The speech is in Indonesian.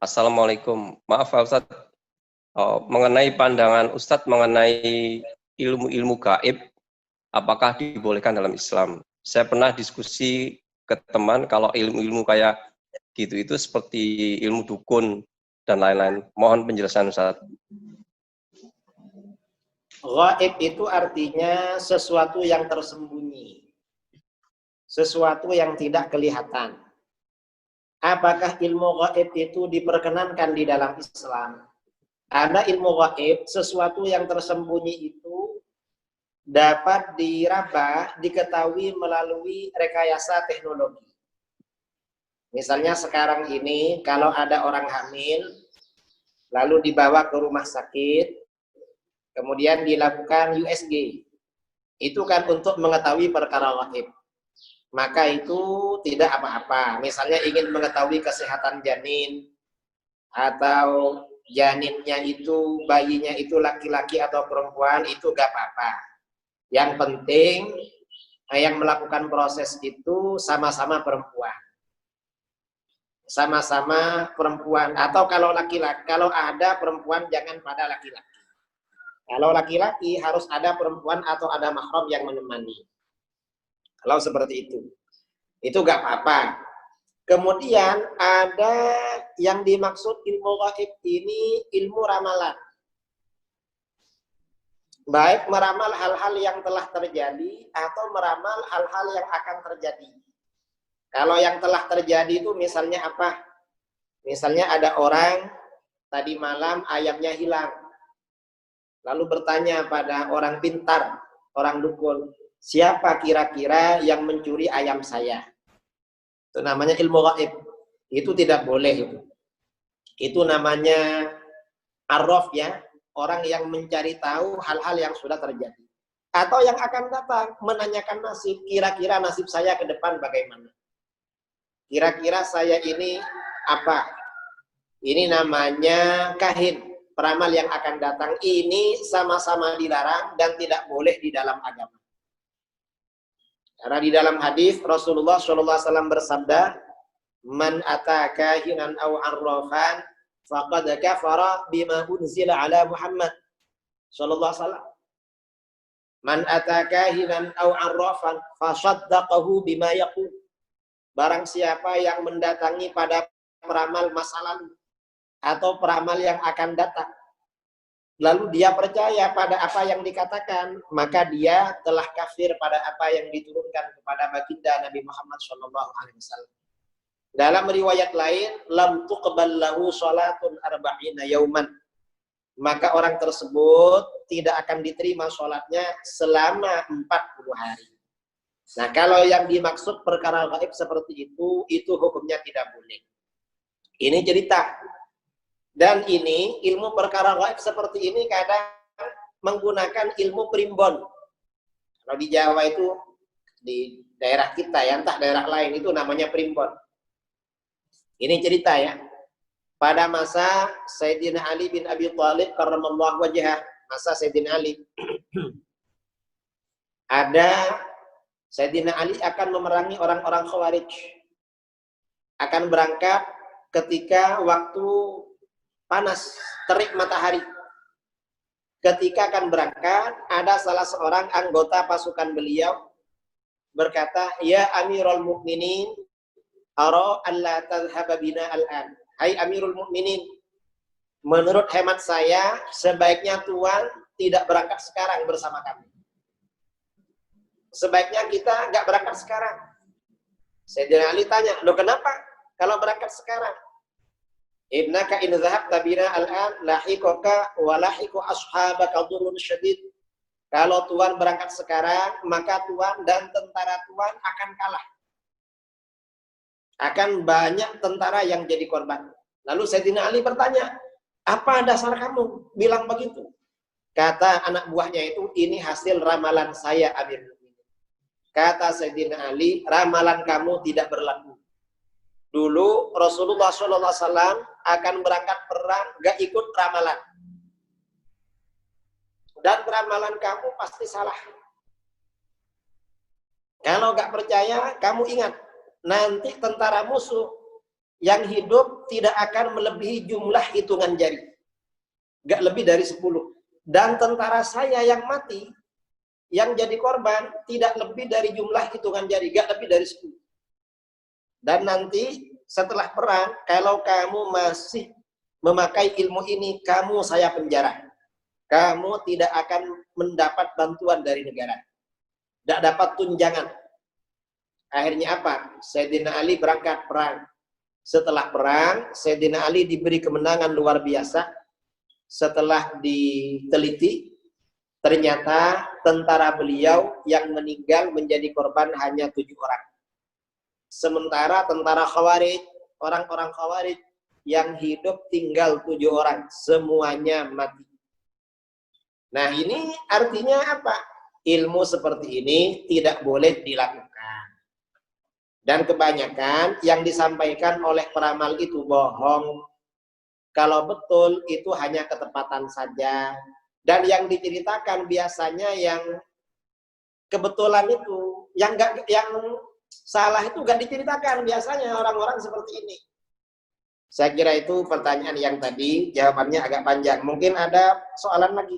Assalamualaikum. Maaf Pak Ustadz, mengenai pandangan Ustadz mengenai ilmu-ilmu gaib, apakah dibolehkan dalam Islam? Saya pernah diskusi ke teman kalau ilmu-ilmu kayak gitu itu seperti ilmu dukun dan lain-lain. Mohon penjelasan Ustadz. Gaib itu artinya sesuatu yang tersembunyi, sesuatu yang tidak kelihatan. Apakah ilmu gaib itu diperkenankan di dalam Islam? Ada ilmu gaib, sesuatu yang tersembunyi itu dapat diraba, diketahui melalui rekayasa teknologi. Misalnya sekarang ini kalau ada orang hamil, lalu dibawa ke rumah sakit, kemudian dilakukan USG, itu kan untuk mengetahui perkara gaib. Maka itu tidak apa-apa. Misalnya ingin mengetahui kesehatan janin, atau janinnya itu, bayinya itu laki-laki atau perempuan, itu gak apa-apa. Yang penting yang melakukan proses itu sama-sama perempuan. Sama-sama perempuan. Atau kalau laki-laki, kalau ada perempuan jangan pada laki-laki. Kalau laki-laki harus ada perempuan atau ada mahram yang menemani. Kalau seperti itu gak apa-apa. Kemudian ada yang dimaksud ilmu gaib ini ilmu ramalan. Baik meramal hal-hal yang telah terjadi atau meramal hal-hal yang akan terjadi. Kalau yang telah terjadi itu misalnya apa? Misalnya ada orang tadi malam ayamnya hilang. Lalu bertanya pada orang pintar, orang dukun, siapa kira-kira yang mencuri ayam saya? Itu namanya ilmu gaib. Itu tidak boleh. Itu namanya arraf ya. Orang yang mencari tahu hal-hal yang sudah terjadi. Atau yang akan datang, menanyakan nasib. Kira-kira nasib saya ke depan bagaimana? Kira-kira saya ini apa? Ini namanya kahin. Peramal yang akan datang ini sama-sama dilarang dan tidak boleh di dalam agama. Karena di dalam hadis Rasulullah SAW bersabda, "Man ataka kahinan aw arrafan faqad kafara bima unzila ala Muhammad." Sallallahu alaihi wasallam. Man ataka kahinan aw arrafan fasaddaqahu bima yaqul. Barang siapa yang mendatangi pada peramal masa lalu atau peramal yang akan datang, lalu dia percaya pada apa yang dikatakan, maka dia telah kafir pada apa yang diturunkan kepada baginda Nabi Muhammad SAW. Dalam riwayat lain, lam tuqbal lahu salatun arba'ina yauman. Maka orang tersebut tidak akan diterima sholatnya selama 40 hari. Nah, kalau yang dimaksud perkara gaib seperti itu hukumnya tidak boleh. Ini cerita. Dan ini ilmu perkara gaib seperti ini kadang menggunakan ilmu primbon. Kalau di Jawa itu di daerah kita ya, entah daerah lain itu namanya primbon. Ini cerita ya. Pada masa Sayyidina Ali bin Abi Thalib karramallahu wajhah, masa Sayyidina Ali. Ada Sayyidina Ali akan memerangi orang-orang Khawarij. Akan berangkat ketika waktu panas, terik matahari. Ketika akan berangkat, ada salah seorang anggota pasukan beliau berkata, "Ya Amirul Mukminin, ara alla tadhhaba bina al-an." Hai Amirul Mukminin, menurut hemat saya sebaiknya Tuan tidak berangkat sekarang bersama kami. Sebaiknya kita nggak berangkat sekarang. Sayyidina Ali tanya, "Loh kenapa kalau berangkat sekarang?" Innaka in dhahabta bina al-an lahiqaka wa lahiqu ashabaka dhurrun syadid. Kalau Tuan berangkat sekarang, maka Tuan dan tentara Tuan akan kalah. Akan banyak tentara yang jadi korban. Lalu Sayyidina Ali bertanya, "Apa dasar kamu bilang begitu?" Kata anak buahnya itu, "Ini hasil ramalan saya, Amir Mukminin." Kata Sayyidina Ali, "Ramalan kamu tidak berlaku. Dulu Rasulullah SAW akan berangkat perang, gak ikut ramalan. Dan ramalan kamu pasti salah. Kalau gak percaya, kamu ingat, nanti tentara musuh yang hidup tidak akan melebihi jumlah hitungan jari. Gak lebih dari 10. Dan tentara saya yang mati, yang jadi korban, tidak lebih dari jumlah hitungan jari. Gak lebih dari 10. Dan nanti setelah perang, kalau kamu masih memakai ilmu ini, kamu saya penjara. Kamu tidak akan mendapat bantuan dari negara. Tidak dapat tunjangan. Akhirnya apa? Sayyidina Ali berangkat perang. Setelah perang, Sayyidina Ali diberi kemenangan luar biasa. Setelah diteliti, ternyata tentara beliau yang meninggal menjadi korban hanya 7 orang. Sementara tentara Khawarij, orang-orang Khawarij yang hidup tinggal 7 orang, semuanya mati. Nah, ini artinya apa? Ilmu seperti ini tidak boleh dilakukan. Dan kebanyakan yang disampaikan oleh peramal itu bohong. Kalau betul itu hanya ketepatan saja. Dan yang diceritakan biasanya yang kebetulan itu, yang salah itu gak diceritakan biasanya orang-orang seperti ini. Saya kira itu pertanyaan yang tadi, jawabannya agak panjang. Mungkin ada soalan lagi.